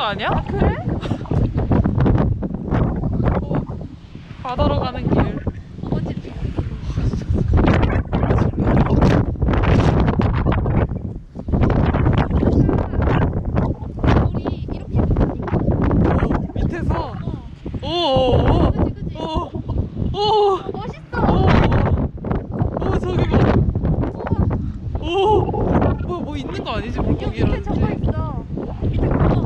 거 아니야? 아, 그래? 바다로 가는 길. 우리 이렇게 했다니까. 밑에서. 오오오. 그치. 오. 멋있어. 오 저기 봐. 오. 뭐 있는 거 아니지 여기 밑에 물고기라든지. 저거 있어. 밑에 그거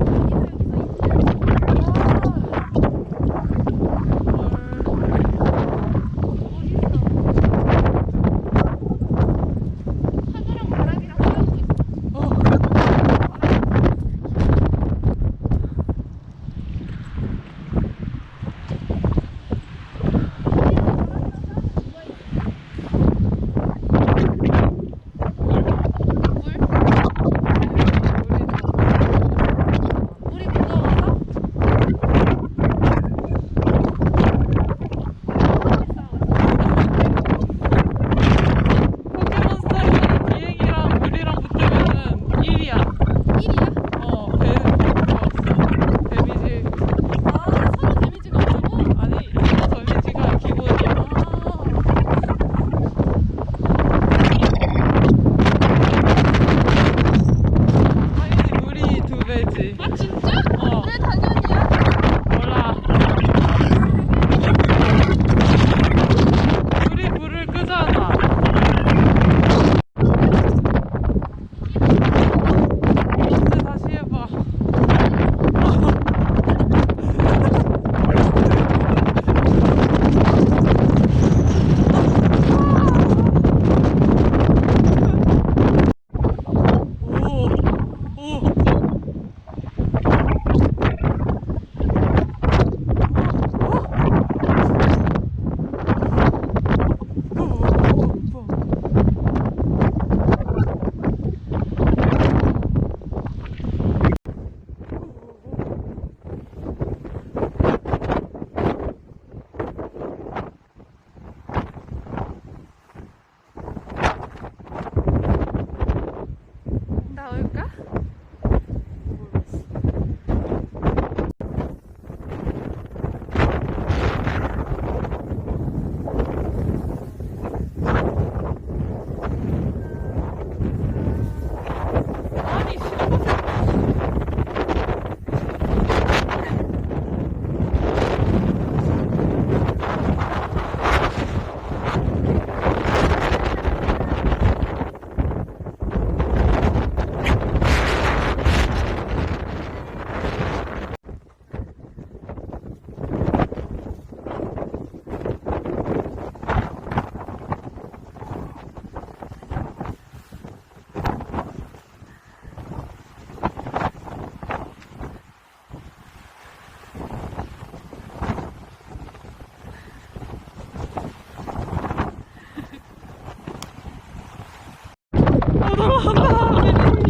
돌아간다. 멜론이.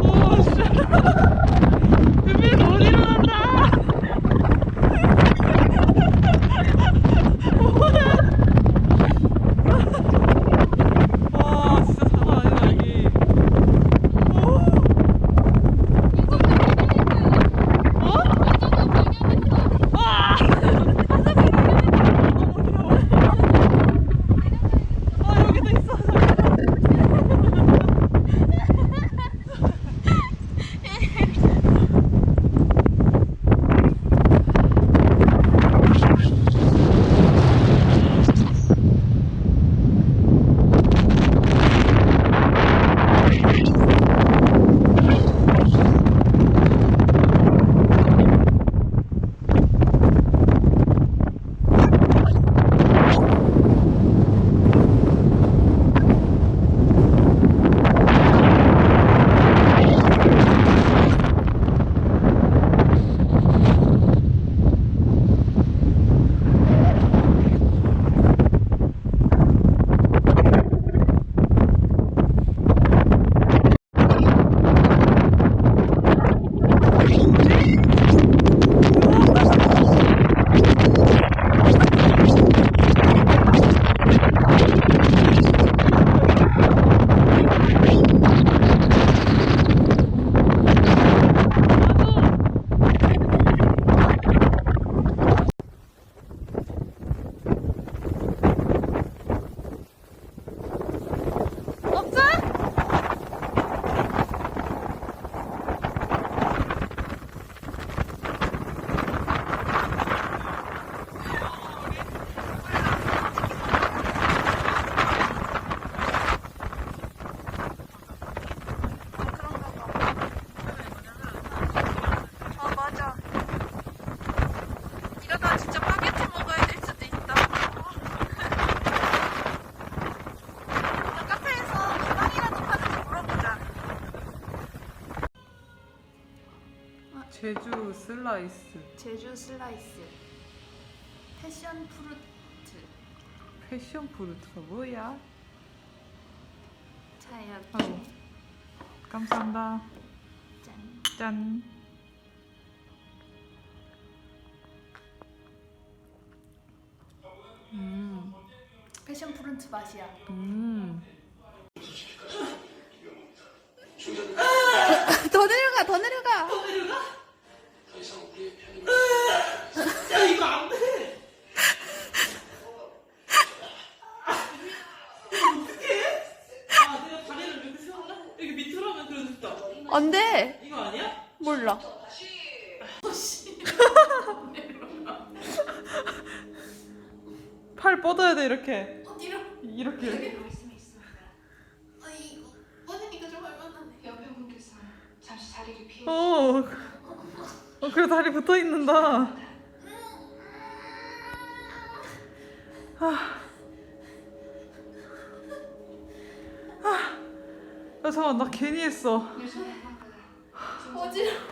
오, 씨. 멜론이 못 일어난다. 와, 진짜 장난 아니다, 여기. 와! 아, 여기도 있어. 제주 슬라이스. 제주 슬라이스. 패션 프루트. 패션 프루트가 뭐야? 자, 아이고. 여기. 감사합니다. 짠. 짠. 패션 프루트 맛이야. 더 내려가, 더 내려가. 야, 이거 안 돼. 어떡해? 아, 내가 다리를 이렇게 세웠나? 여기 밑으로 하면 그래도 됐다. 안 돼. 이거 아니야? 몰라. 팔 뻗어야 돼, 이렇게. 어디로? 이렇게. 말씀이 있습니다. 아이고, 뻗으니까 좀 얼마나네. 여배우분께서 잠시 자리를 피해 그래, 다리 붙어 있는다. 야, 잠깐만, 나 괜히 했어. 주시는 어지러워.